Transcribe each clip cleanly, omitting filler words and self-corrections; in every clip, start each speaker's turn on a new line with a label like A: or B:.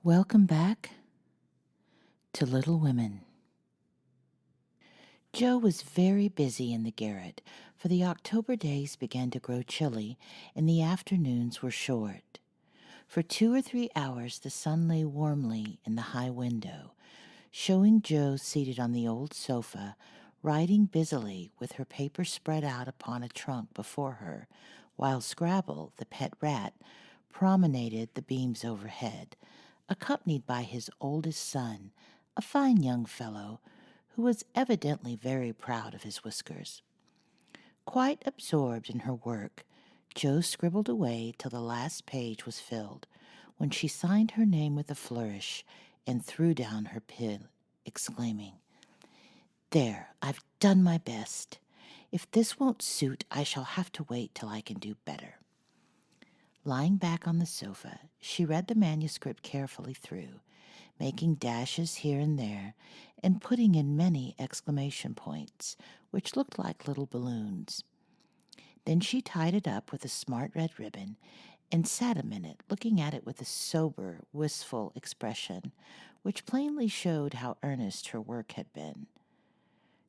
A: Welcome back to Little Women. Joe was very busy in the garret, for the October days began to grow chilly and the afternoons were short. For 2 or 3 hours the sun lay warmly in the high window, showing Joe seated on the old sofa, writing busily with her paper spread out upon a trunk before her, while Scrabble, the pet rat, promenaded the beams overhead, accompanied by his oldest son, a fine young fellow, who was evidently very proud of his whiskers. Quite absorbed in her work, Jo scribbled away till the last page was filled, when she signed her name with a flourish and threw down her pen, exclaiming, "There, I've done my best. If this won't suit, I shall have to wait till I can do better." Lying back on the sofa, she read the manuscript carefully through, making dashes here and there, and putting in many exclamation points, which looked like little balloons. Then she tied it up with a smart red ribbon, and sat a minute looking at it with a sober, wistful expression, which plainly showed how earnest her work had been.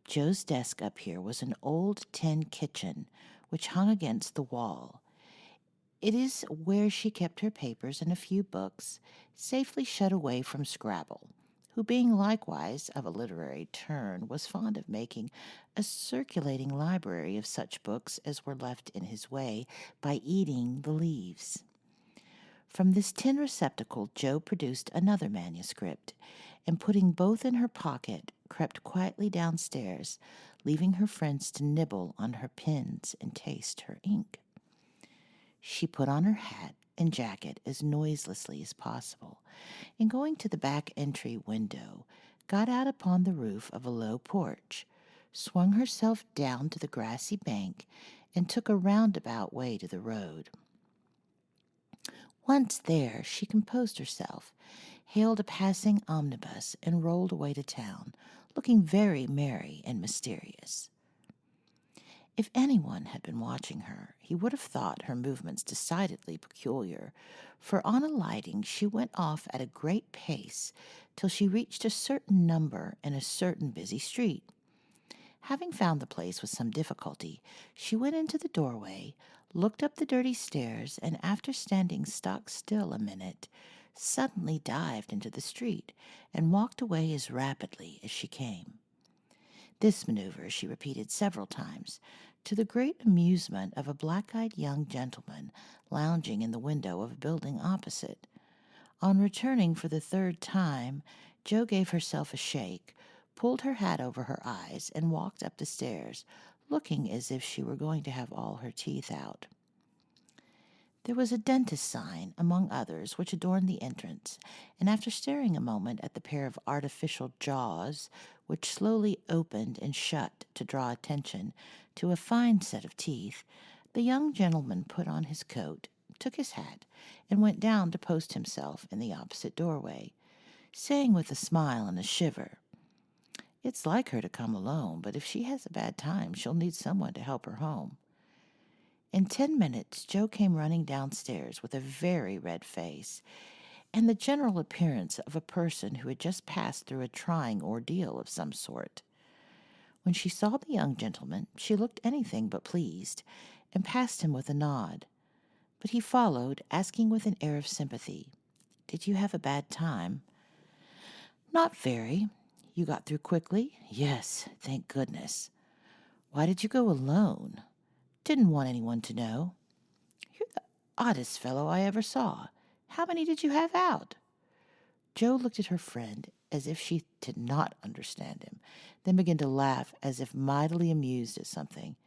A: Joe's desk up here was an old tin kitchen, which hung against the wall. It is where she kept her papers and a few books, safely shut away from Scrabble, who, being likewise of a literary turn, was fond of making a circulating library of such books as were left in his way by eating the leaves. From this tin receptacle Jo produced another manuscript, and putting both in her pocket, crept quietly downstairs, leaving her friends to nibble on her pens and taste her ink. She put on her hat and jacket as noiselessly as possible, and going to the back entry window, got out upon the roof of a low porch, swung herself down to the grassy bank, and took a roundabout way to the road. Once there, she composed herself, hailed a passing omnibus, and rolled away to town, looking very merry and mysterious. If anyone had been watching her, he would have thought her movements decidedly peculiar, for on alighting she went off at a great pace till she reached a certain number in a certain busy street. Having found the place with some difficulty, she went into the doorway, looked up the dirty stairs, and after standing stock still a minute, suddenly dived into the street and walked away as rapidly as she came. This maneuver she repeated several times, to the great amusement of a black-eyed young gentleman lounging in the window of a building opposite. On returning for the third time, Jo gave herself a shake, pulled her hat over her eyes, and walked up the stairs, looking as if she were going to have all her teeth out. There was a dentist's sign, among others, which adorned the entrance, and after staring a moment at the pair of artificial jaws, which slowly opened and shut to draw attention to a fine set of teeth, the young gentleman put on his coat, took his hat, and went down to post himself in the opposite doorway, saying with a smile and a shiver, "It's like her to come alone, but if she has a bad time, she'll need someone to help her home." In 10 minutes, Jo came running downstairs with a very red face, and the general appearance of a person who had just passed through a trying ordeal of some sort. When she saw the young gentleman, she looked anything but pleased, and passed him with a nod. But he followed, asking with an air of sympathy, "Did you have a bad time?" "Not very." "You got through quickly?" "Yes, thank goodness." "Why did you go alone?" "Didn't want anyone to know." "You're the oddest fellow I ever saw. How many did you have out?" Jo looked at her friend as if she did not understand him, then began to laugh as if mightily amused at something.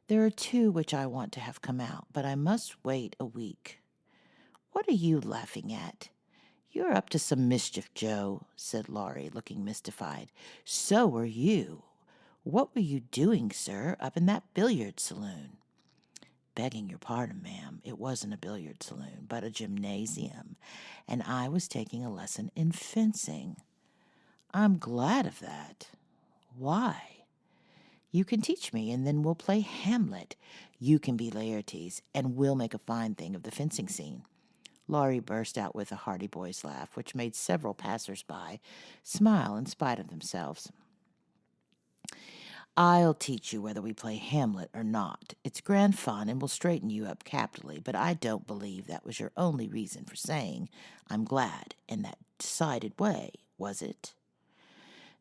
A: "There are 2 which I want to have come out, but I must wait a week." "What are you laughing at?" "You're up to some mischief, Jo," said Laurie, looking mystified. "So are you. What were you doing, sir, up in that billiard saloon?" "Begging your pardon, ma'am, it wasn't a billiard saloon, but a gymnasium, and I was taking a lesson in fencing." "I'm glad of that." "Why?" "You can teach me, and then we'll play Hamlet. You can be Laertes, and we'll make a fine thing of the fencing scene." Laurie burst out with a hearty boy's laugh, which made several passers-by smile in spite of themselves. I'll teach you whether we play Hamlet or not. It's grand fun and will straighten you up capitally, but I don't believe that was your only reason for saying I'm glad in that decided way, was it?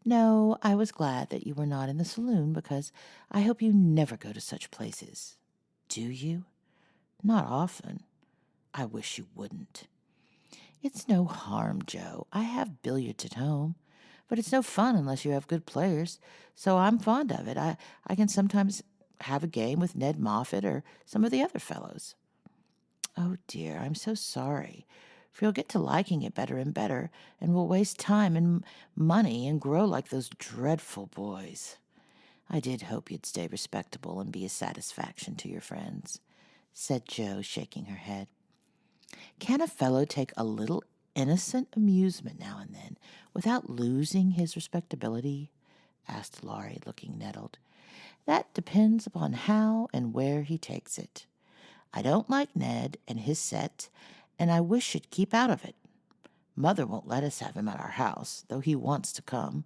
A: No, I was glad that you were not in the saloon because I hope you never go to such places. Do you? Not often. I wish you wouldn't. It's no harm, Joe. I have billiards at home, but it's no fun unless you have good players, so I'm fond of it. I can sometimes have a game with Ned Moffat or some of the other fellows. Oh, dear, I'm so sorry, for you'll get to liking it better and better, and will waste time and money and grow like those dreadful boys. I did hope you'd stay respectable and be a satisfaction to your friends, said Jo, shaking her head. Can a fellow take a little innocent amusement now and then without losing his respectability? Asked Laurie, looking nettled. That depends upon how and where he takes it. I don't like Ned and his set, and I wish he'd keep out of it. Mother won't let us have him at our house, though he wants to come.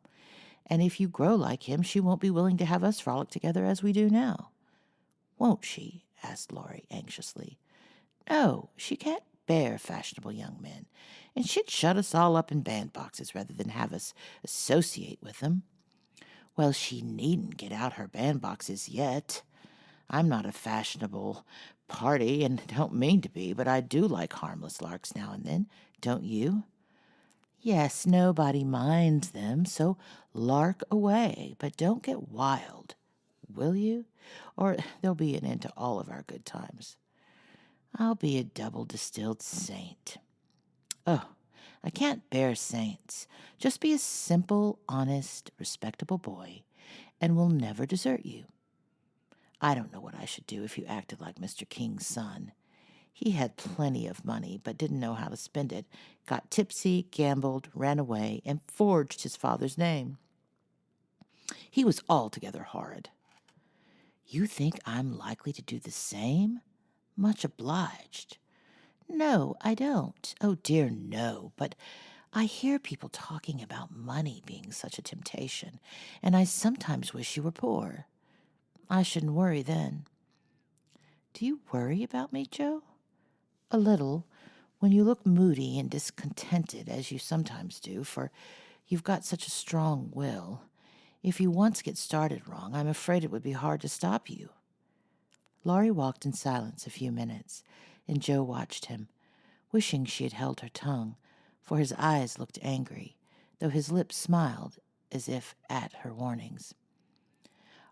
A: And if you grow like him, she won't be willing to have us frolic together as we do now. Won't she? Asked Laurie anxiously. No, she can't bear fashionable young men, and she'd shut us all up in bandboxes rather than have us associate with them. Well, she needn't get out her bandboxes yet. I'm not a fashionable party and don't mean to be, but I do like harmless larks now and then, don't you? Yes, nobody minds them, so lark away, but don't get wild, will you? Or there'll be an end to all of our good times. I'll be a double-distilled saint. Oh, I can't bear saints. Just be a simple, honest, respectable boy, and we'll never desert you. I don't know what I should do if you acted like Mr. King's son. He had plenty of money, but didn't know how to spend it, got tipsy, gambled, ran away, and forged his father's name. He was altogether horrid. You think I'm likely to do the same? Much obliged. No, I don't. Oh, dear, no. But I hear people talking about money being such a temptation, and I sometimes wish you were poor. I shouldn't worry then. Do you worry about me, Joe? A little, when you look moody and discontented, as you sometimes do, for you've got such a strong will. If you once get started wrong, I'm afraid it would be hard to stop you. Laurie walked in silence a few minutes, and Joe watched him, wishing she had held her tongue, for his eyes looked angry, though his lips smiled as if at her warnings.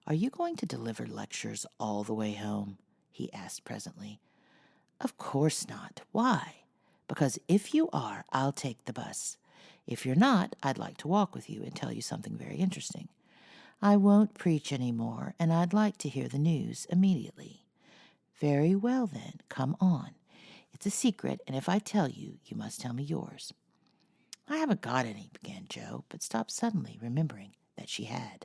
A: Are you going to deliver lectures all the way home? He asked presently. Of course not. Why? Because if you are, I'll take the bus. If you're not, I'd like to walk with you and tell you something very interesting. I won't preach any more, and I'd like to hear the news immediately. Very well, then. Come on. It's a secret, and if I tell you, you must tell me yours. I haven't got any, began Jo, but stopped suddenly, remembering that she had.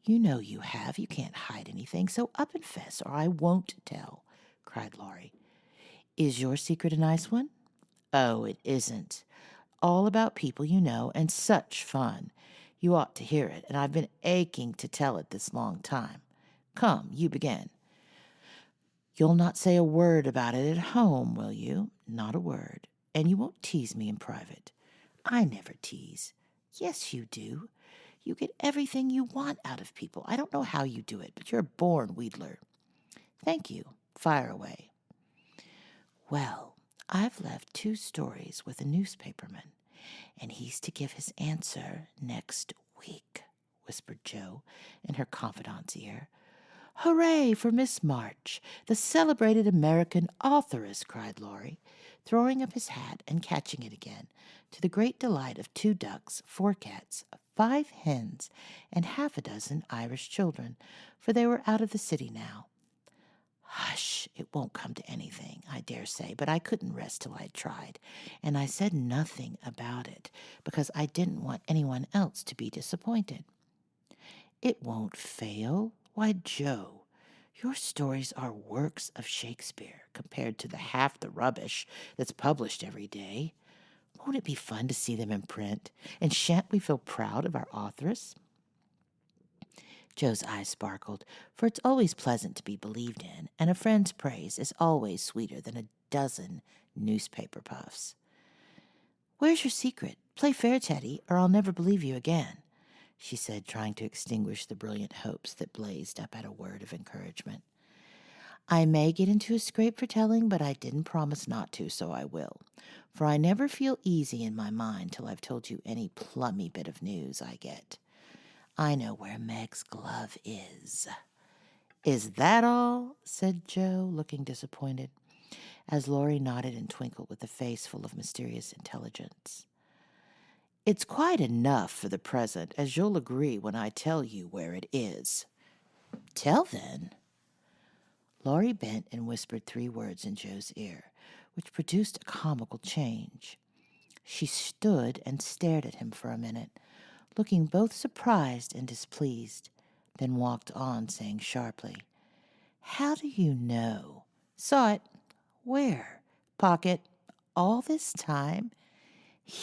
A: You know you have. You can't hide anything, so up and fess, or I won't tell, cried Laurie. Is your secret a nice one? Oh, it isn't. All about people you know, and such fun. You ought to hear it, and I've been aching to tell it this long time. Come, you begin. You'll not say a word about it at home, will you? Not a word. And you won't tease me in private. I never tease. Yes, you do. You get everything you want out of people. I don't know how you do it, but you're a born wheedler. Thank you. Fire away. Well, I've left 2 stories with a newspaperman, and he's to give his answer next week, whispered Jo in her confidante's ear. Hooray for Miss March, the celebrated American authoress, cried Laurie, throwing up his hat and catching it again, to the great delight of 2 ducks, 4 cats, 5 hens, and half a dozen Irish children, for they were out of the city now. Hush, it won't come to anything, I dare say, but I couldn't rest till I'd tried, and I said nothing about it, because I didn't want anyone else to be disappointed. It won't fail. Why, Jo, your stories are works of Shakespeare. compared to the half the rubbish that's published every day. Won't it be fun to see them in print? And shan't we feel proud of our authoress?" Joe's eyes sparkled, for it's always pleasant to be believed in, and a friend's praise is always sweeter than a dozen newspaper puffs. "Where's your secret? Play fair, Teddy, or I'll never believe you again," she said, trying to extinguish the brilliant hopes that blazed up at a word of encouragement. "I may get into a scrape for telling, but I didn't promise not to, so I will. For I never feel easy in my mind till I've told you any plummy bit of news I get. I know where Meg's glove is." "Is that all?" said Joe, looking disappointed, as Laurie nodded and twinkled with a face full of mysterious intelligence. "It's quite enough for the present, as you'll agree when I tell you where it is." "Tell, then." Laurie bent and whispered 3 words in Joe's ear, which produced a comical change. She stood and stared at him for a minute, looking both surprised and displeased, then walked on, saying sharply, "How do you know? Saw it. Where? Pocket. All this time?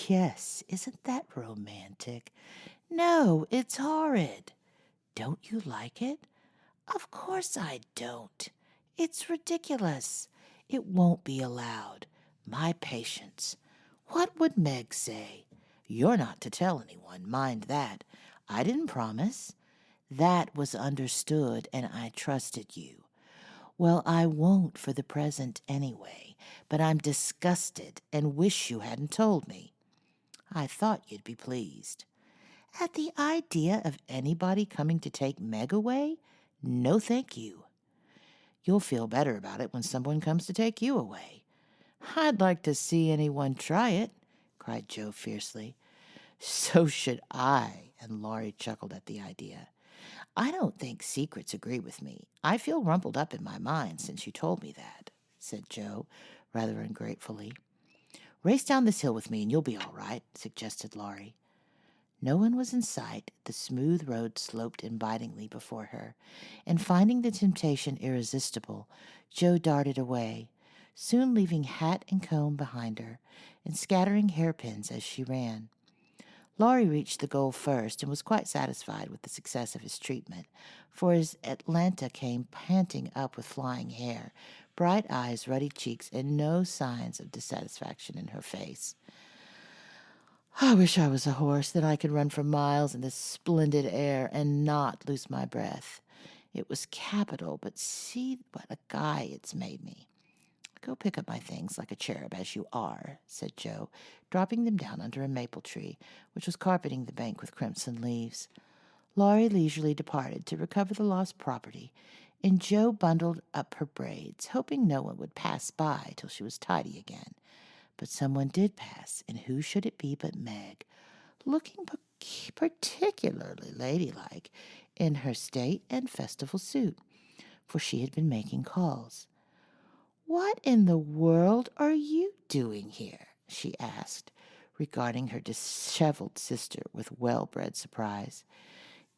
A: Yes, isn't that romantic? No, it's horrid. Don't you like it? Of course I don't. It's ridiculous. It won't be allowed. My patience. What would Meg say? You're not to tell anyone, mind that. I didn't promise. That was understood, and I trusted you. Well, I won't for the present anyway, but I'm disgusted and wish you hadn't told me. I thought you'd be pleased. At the idea of anybody coming to take Meg away? No, thank you. You'll feel better about it when someone comes to take you away. I'd like to see anyone try it," cried Joe fiercely. "So should I," and Laurie chuckled at the idea. "I don't think secrets agree with me. I feel rumpled up in my mind since you told me that," said Joe, rather ungratefully. "Race down this hill with me and you'll be all right," suggested Laurie. No one was in sight. The smooth road sloped invitingly before her, and finding the temptation irresistible, Joe darted away, soon leaving hat and comb behind her, and scattering hairpins as she ran. Laurie reached the goal first and was quite satisfied with the success of his treatment, for as Atlanta came panting up with flying hair, bright eyes, ruddy cheeks, and no signs of dissatisfaction in her face. "I wish I was a horse, that I could run for miles in this splendid air and not lose my breath. It was capital, but see what a guy it's made me." "Go pick up my things like a cherub as you are," said Joe, dropping them down under a maple tree, which was carpeting the bank with crimson leaves. Laurie leisurely departed to recover the lost property, and Joe bundled up her braids, hoping no one would pass by till she was tidy again. But someone did pass, and who should it be but Meg, looking particularly ladylike in her state and festival suit, for she had been making calls. "What in the world are you doing here?" she asked, regarding her disheveled sister with well-bred surprise.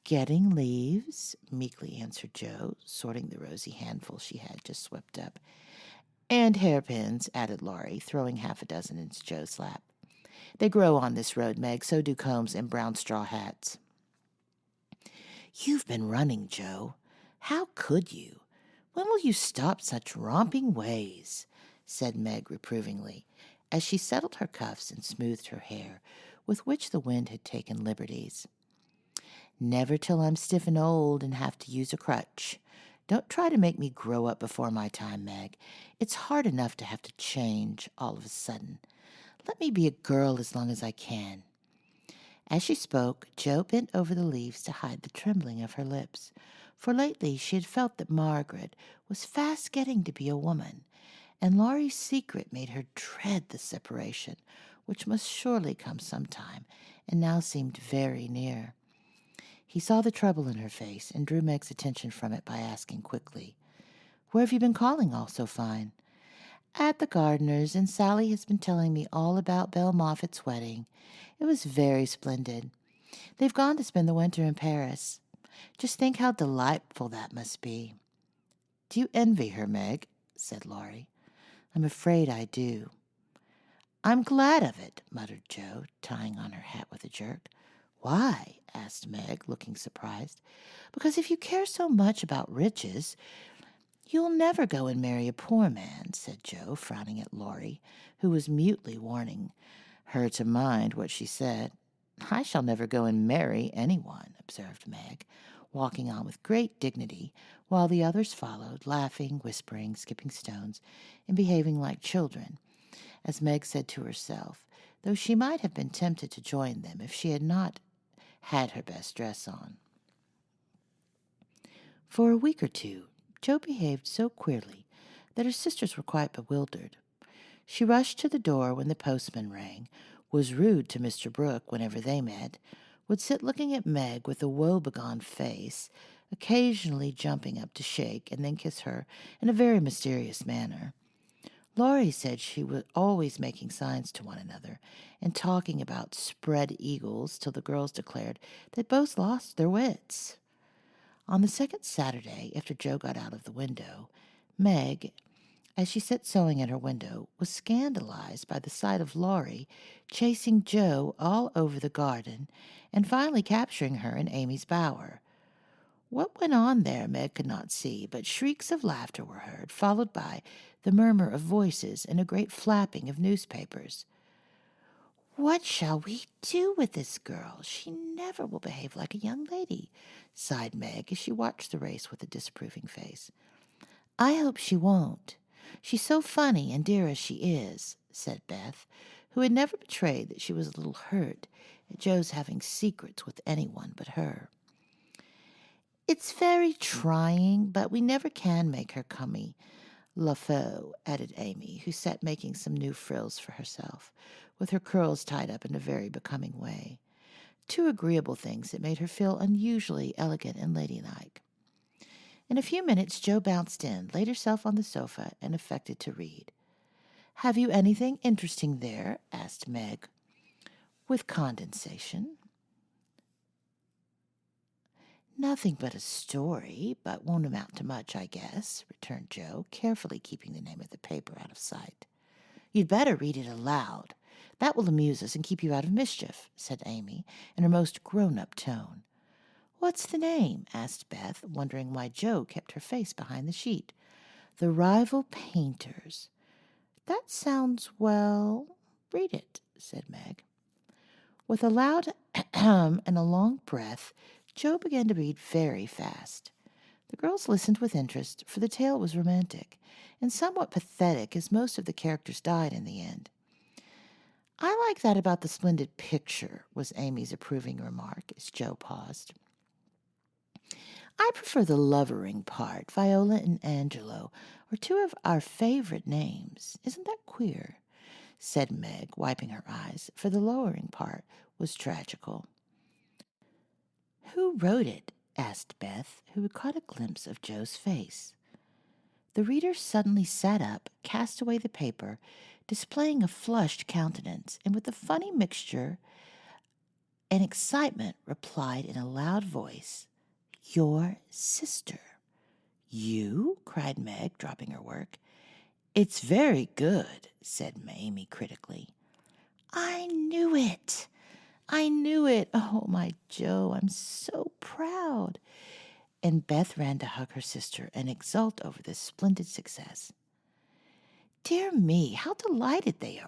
A: "Getting leaves," meekly answered Joe, sorting the rosy handful she had just swept up. "And hairpins," added Laurie, throwing 6 into Joe's lap. "They grow on this road, Meg, so do combs and brown straw hats." "You've been running, Joe. How could you? When will you stop such romping ways?" said Meg reprovingly, as she settled her cuffs and smoothed her hair, with which the wind had taken liberties. "Never till I'm stiff and old and have to use a crutch. Don't try to make me grow up before my time, Meg. It's hard enough to have to change all of a sudden. Let me be a girl as long as I can." As she spoke, Joe bent over the leaves to hide the trembling of her lips, for lately she had felt that Margaret was fast getting to be a woman, and Laurie's secret made her dread the separation, which must surely come sometime, and now seemed very near. He saw the trouble in her face and drew Meg's attention from it by asking quickly, "Where have you been calling all so fine?" "At the gardener's, and Sally has been telling me all about Belle Moffat's wedding. It was very splendid. They've gone to spend the winter in Paris. Just think how delightful that must be." "Do you envy her, Meg?" said Laurie. I'm afraid I do." "I'm glad of it," muttered Joe, tying on her hat with a jerk. "Why?" asked Meg, looking surprised. "Because if you care so much about riches, you'll never go and marry a poor man," said Joe, frowning at Laurie, who was mutely warning her to mind what she said. "I shall never go and marry anyone," observed Meg, walking on with great dignity, while the others followed, laughing, whispering, skipping stones, and behaving like children, as Meg said to herself, though she might have been tempted to join them if she had not had her best dress on. For a week or two, Jo behaved so queerly that her sisters were quite bewildered. She rushed to the door when the postman rang, was rude to Mr. Brooke whenever they met, would sit looking at Meg with a woebegone face, occasionally jumping up to shake and then kiss her in a very mysterious manner. Laurie said she was always making signs to one another and talking about spread eagles till the girls declared they'd both lost their wits. On the second Saturday after Jo got out of the window, Meg, as she sat sewing at her window, was scandalized by the sight of Laurie chasing Jo all over the garden and finally capturing her in Amy's bower. What went on there Meg could not see, but shrieks of laughter were heard, followed by the murmur of voices and a great flapping of newspapers. "What shall we do with this girl? She never will behave like a young lady," sighed Meg as she watched the race with a disapproving face. "I hope she won't. She's so funny and dear as she is," said Beth, who had never betrayed that she was a little hurt at Jo's having secrets with anyone but her. "It's very trying, but we never can make her comey la faux," added Amy, who sat making some new frills for herself, with her curls tied up in a very becoming way. Two agreeable things that made her feel unusually elegant and ladylike. In a few minutes Jo bounced in, laid herself on the sofa, and affected to read. "Have you anything interesting there?" asked Meg, with condescension. "Nothing but a story, but won't amount to much, I guess," returned Jo, carefully keeping the name of the paper out of sight. "You'd better read it aloud. That will amuse us and keep you out of mischief," said Amy, in her most grown-up tone. "What's the name?" asked Beth, wondering why Jo kept her face behind the sheet. "The Rival Painters." "That sounds well. Read it," said Meg. With a loud ahem and a long breath, Jo began to read very fast. The girls listened with interest, for the tale was romantic, and somewhat pathetic as most of the characters died in the end. "I like that about the splendid picture," was Amy's approving remark as Jo paused. "I prefer the lovering part. Viola and Angelo are two of our favorite names. Isn't that queer?" said Meg, wiping her eyes, for the lowering part was tragical. "Who wrote it?" asked Beth, who had caught a glimpse of Jo's face. The reader suddenly sat up, cast away the paper, displaying a flushed countenance, and with a funny mixture and excitement replied in a loud voice, "Your sister." "You?" cried Meg, dropping her work. "It's very good," said Amy critically. "I knew it! I knew it! Oh, my Jo, I'm so proud!" And Beth ran to hug her sister and exult over this splendid success. Dear me, how delighted they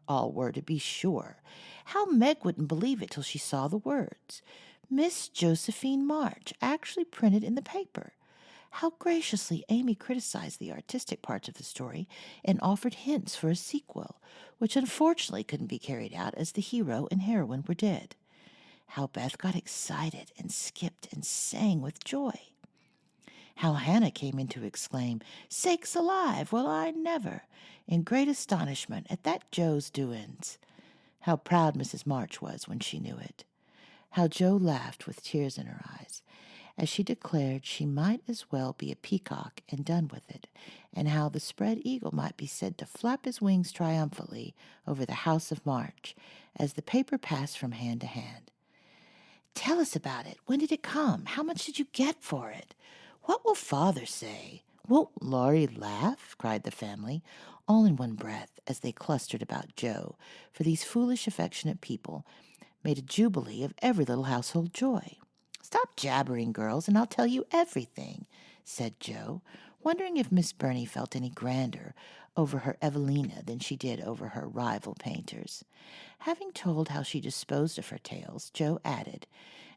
A: all were, to be sure. How Meg wouldn't believe it till she saw the words. Miss Josephine March, actually printed in the paper. How graciously Amy criticized the artistic parts of the story and offered hints for a sequel, which unfortunately couldn't be carried out as the hero and heroine were dead. How Beth got excited and skipped and sang with joy. How Hannah came in to exclaim, "Sakes alive, well, I never!" in great astonishment at that Jo's doings. How proud Mrs. March was when she knew it. How Jo laughed with tears in her eyes, as she declared she might as well be a peacock and done with it, and how the spread eagle might be said to flap his wings triumphantly over the house of March, as the paper passed from hand to hand. "Tell us about it. When did it come? How much did you get for it? What will Father say? Won't Laurie laugh?" cried the family, all in one breath as they clustered about Joe, for these foolish, affectionate people made a jubilee of every little household joy. "Stop jabbering, girls, and I'll tell you everything," said Joe, wondering if Miss Burney felt any grander over her Evelina than she did over her rival painters. Having told how she disposed of her tales, Joe added,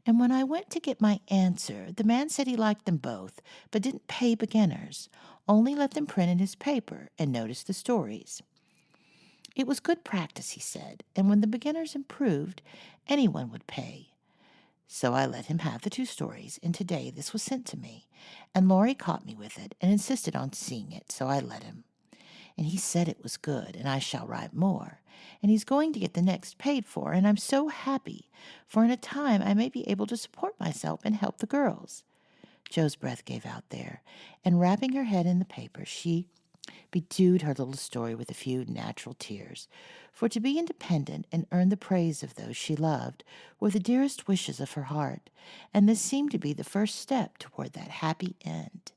A: "And when I went to get my answer, the man said he liked them both, but didn't pay beginners, only let them print in his paper and notice the stories. It was good practice, he said, and when the beginners improved, anyone would pay. So I let him have the 2 stories, and today this was sent to me, and Laurie caught me with it and insisted on seeing it, so I let him. And he said it was good, and I shall write more. And he's going to get the next paid for, and I'm so happy, for in a time I may be able to support myself and help the girls." Joe's breath gave out there, and wrapping her head in the paper, she bedewed her little story with a few natural tears. For to be independent and earn the praise of those she loved were the dearest wishes of her heart, and this seemed to be the first step toward that happy end.